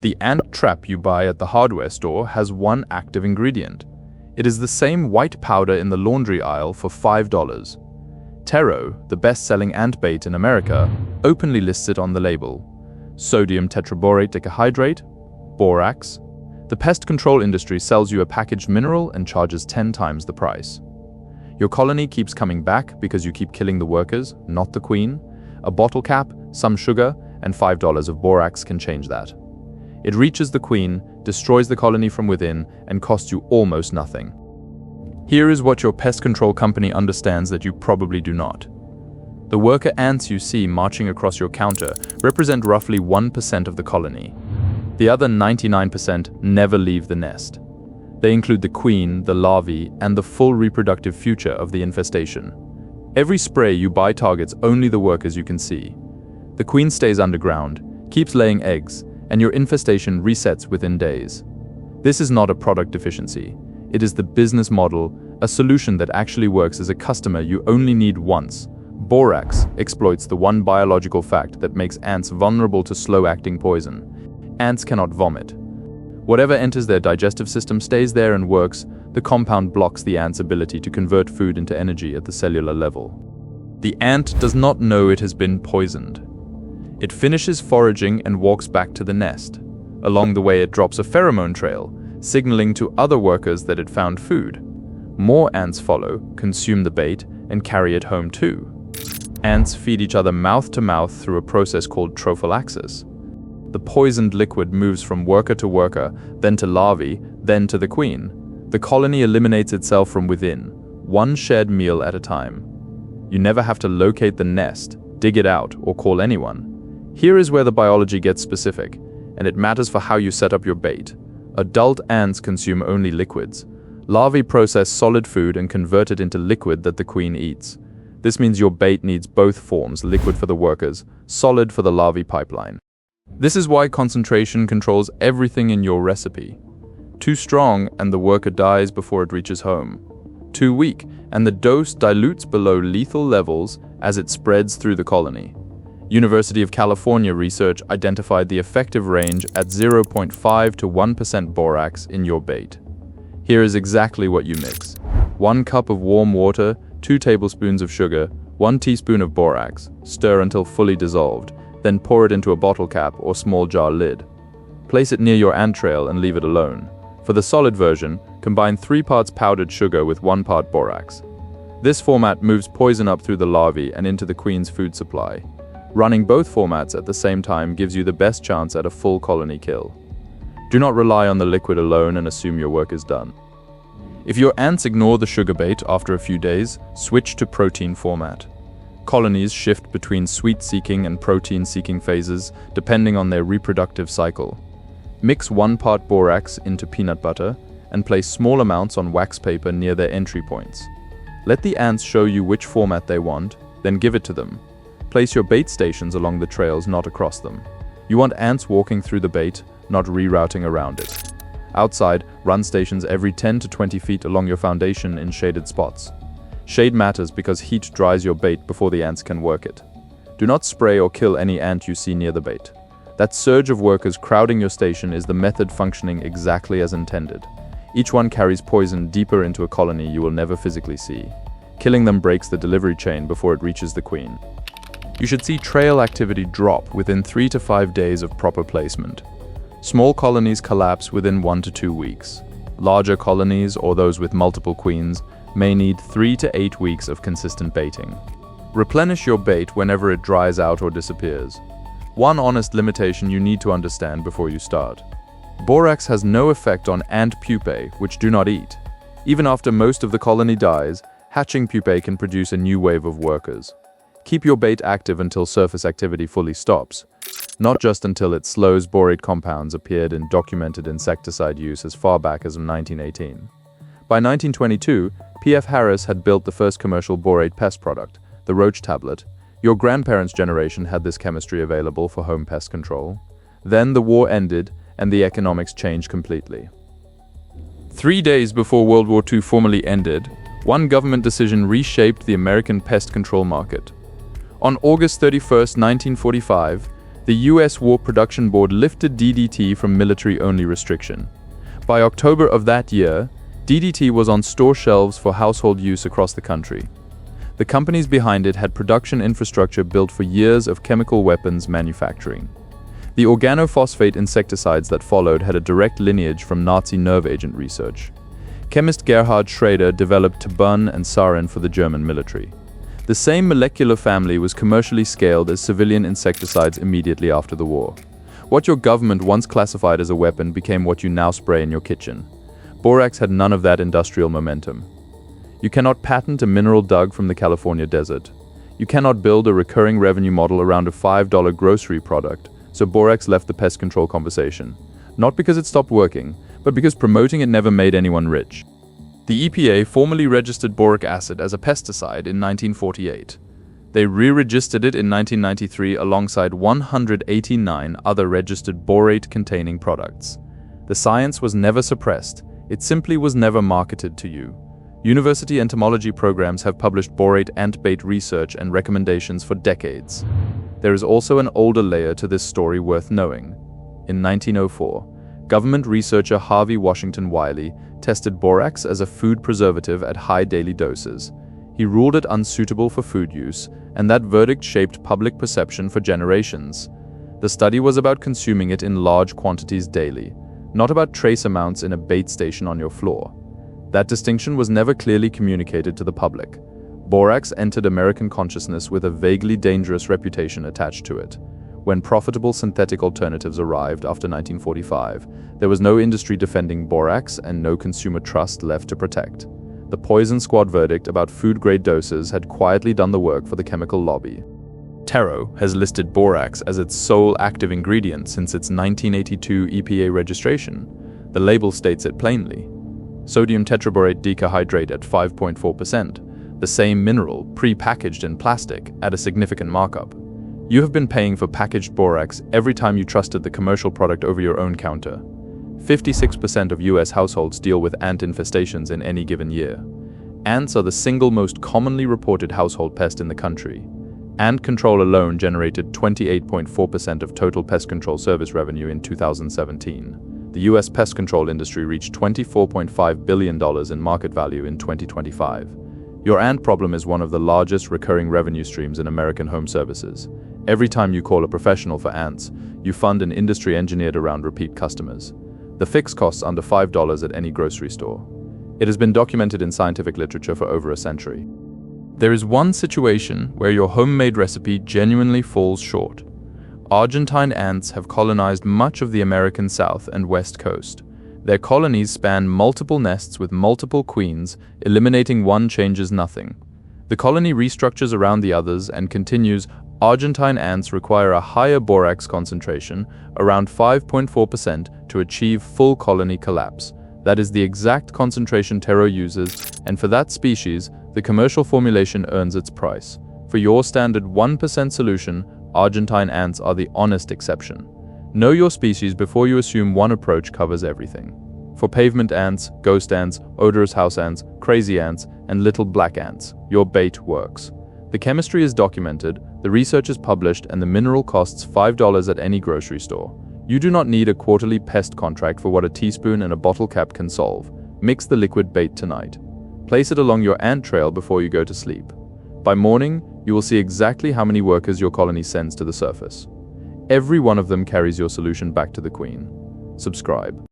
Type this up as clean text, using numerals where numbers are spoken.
The ant trap you buy at the hardware store has one active ingredient. It is the same white powder in the laundry aisle for $5. TERRO, the best-selling ant bait in America, openly lists it on the label. Sodium tetraborate dihydrate, Borax. The pest control industry sells you a packaged mineral and charges 10 times the price. Your colony keeps coming back because you keep killing the workers, not the queen. A bottle cap, some sugar, and $5 of borax can change that. It reaches the queen, destroys the colony from within, and costs you almost nothing. Here is what your pest control company understands that you probably do not. The worker ants you see marching across your counter represent roughly 1% of the colony. The other 99% never leave the nest. They include the queen, the larvae, and the full reproductive future of the infestation. Every spray you buy targets only the workers you can see. The queen stays underground, keeps laying eggs, and your infestation resets within days. This is not a product deficiency. It is the business model, a solution that actually works as a customer you only need once. Borax exploits the one biological fact that makes ants vulnerable to slow-acting poison. Ants cannot vomit. Whatever enters their digestive system stays there and works. The compound blocks the ant's ability to convert food into energy at the cellular level. The ant does not know it has been poisoned. It finishes foraging and walks back to the nest. Along the way, it drops a pheromone trail, signaling to other workers that it found food. More ants follow, consume the bait, and carry it home too. Ants feed each other mouth to mouth through a process called trophallaxis. The poisoned liquid moves from worker to worker, then to larvae, then to the queen. The colony eliminates itself from within, one shared meal at a time. You never have to locate the nest, dig it out, or call anyone. Here is where the biology gets specific, and it matters for how you set up your bait. Adult ants consume only liquids. Larvae process solid food and convert it into liquid that the queen eats. This means your bait needs both forms, liquid for the workers, solid for the larvae pipeline. This is why concentration controls everything in your recipe. Too strong and the worker dies before it reaches home. Too weak and the dose dilutes below lethal levels as it spreads through the colony. University of California research identified the effective range at 0.5 to 1% borax in your bait. Here is exactly what you mix. 1 cup of warm water, 2 tablespoons of sugar, 1 teaspoon of borax, stir until fully dissolved, then pour it into a bottle cap or small jar lid. Place it near your ant trail and leave it alone. For the solid version, combine 3 parts powdered sugar with 1 part borax. This format moves poison up through the larvae and into the queen's food supply. Running both formats at the same time gives you the best chance at a full colony kill. Do not rely on the liquid alone and assume your work is done. If your ants ignore the sugar bait after a few days, switch to protein format. Colonies shift between sweet-seeking and protein-seeking phases depending on their reproductive cycle. Mix 1 part borax into peanut butter and place small amounts on wax paper near their entry points. Let the ants show you which format they want, then give it to them. Place your bait stations along the trails, not across them. You want ants walking through the bait, not rerouting around it. Outside, run stations every 10 to 20 feet along your foundation in shaded spots. Shade matters because heat dries your bait before the ants can work it. Do not spray or kill any ant you see near the bait. That surge of workers crowding your station is the method functioning exactly as intended. Each one carries poison deeper into a colony you will never physically see. Killing them breaks the delivery chain before it reaches the queen. You should see trail activity drop within 3 to 5 days of proper placement. Small colonies collapse within 1 to 2 weeks. Larger colonies, or those with multiple queens, may need 3 to 8 weeks of consistent baiting. Replenish your bait whenever it dries out or disappears. One honest limitation you need to understand before you start. Borax has no effect on ant pupae, which do not eat. Even after most of the colony dies, hatching pupae can produce a new wave of workers. Keep your bait active until surface activity fully stops, not just until it slows. Borate compounds appeared in documented insecticide use as far back as 1918. By 1922, P.F. Harris had built the first commercial borate pest product, the roach tablet. Your grandparents' generation had this chemistry available for home pest control. Then the war ended and the economics changed completely. 3 days before World War II formally ended, one government decision reshaped the American pest control market. On August 31, 1945, The US War Production Board lifted DDT from military-only restriction. By October of that year, DDT was on store shelves for household use across the country. The companies behind it had production infrastructure built for years of chemical weapons manufacturing. The organophosphate insecticides that followed had a direct lineage from Nazi nerve agent research. Chemist Gerhard Schrader developed Tabun and Sarin for the German military. The same molecular family was commercially scaled as civilian insecticides immediately after the war. What your government once classified as a weapon became what you now spray in your kitchen. Borax had none of that industrial momentum. You cannot patent a mineral dug from the California desert. You cannot build a recurring revenue model around a $5 grocery product, so Borax left the pest control conversation. Not because it stopped working, but because promoting it never made anyone rich. The EPA formally registered boric acid as a pesticide in 1948. They re-registered it in 1993 alongside 189 other registered borate-containing products. The science was never suppressed, it simply was never marketed to you. University entomology programs have published borate ant bait research and recommendations for decades. There is also an older layer to this story worth knowing. In 1904, government researcher Harvey Washington Wiley tested borax as a food preservative at high daily doses. He ruled it unsuitable for food use, and that verdict shaped public perception for generations. The study was about consuming it in large quantities daily, not about trace amounts in a bait station on your floor. That distinction was never clearly communicated to the public. Borax entered American consciousness with a vaguely dangerous reputation attached to it. When profitable synthetic alternatives arrived after 1945, there was no industry defending borax and no consumer trust left to protect. The poison squad verdict about food-grade doses had quietly done the work for the chemical lobby. TERRO has listed borax as its sole active ingredient since its 1982 EPA registration. The label states it plainly. Sodium tetraborate decahydrate at 5.4%, the same mineral pre-packaged in plastic at a significant markup. You have been paying for packaged borax every time you trusted the commercial product over your own counter. 56% of US households deal with ant infestations in any given year. Ants are the single most commonly reported household pest in the country. Ant control alone generated 28.4% of total pest control service revenue in 2017. The US pest control industry reached $24.5 billion in market value in 2025. Your ant problem is one of the largest recurring revenue streams in American home services. Every time you call a professional for ants, you fund an industry engineered around repeat customers. The fix costs under $5 at any grocery store. It has been documented in scientific literature for over a century. There is one situation where your homemade recipe genuinely falls short. Argentine ants have colonized much of the American South and West Coast. Their colonies span multiple nests with multiple queens, eliminating one changes nothing. The colony restructures around the others and continues. Argentine ants require a higher borax concentration, around 5.4%, to achieve full colony collapse. That is the exact concentration TERRO uses, and for that species, the commercial formulation earns its price. For your standard 1% solution, Argentine ants are the honest exception. Know your species before you assume one approach covers everything. For pavement ants, ghost ants, odorous house ants, crazy ants, and little black ants, your bait works. The chemistry is documented, the research is published, and the mineral costs $5 at any grocery store. You do not need a quarterly pest contract for what a teaspoon and a bottle cap can solve. Mix the liquid bait tonight. Place it along your ant trail before you go to sleep. By morning, you will see exactly how many workers your colony sends to the surface. Every one of them carries your solution back to the queen. Subscribe.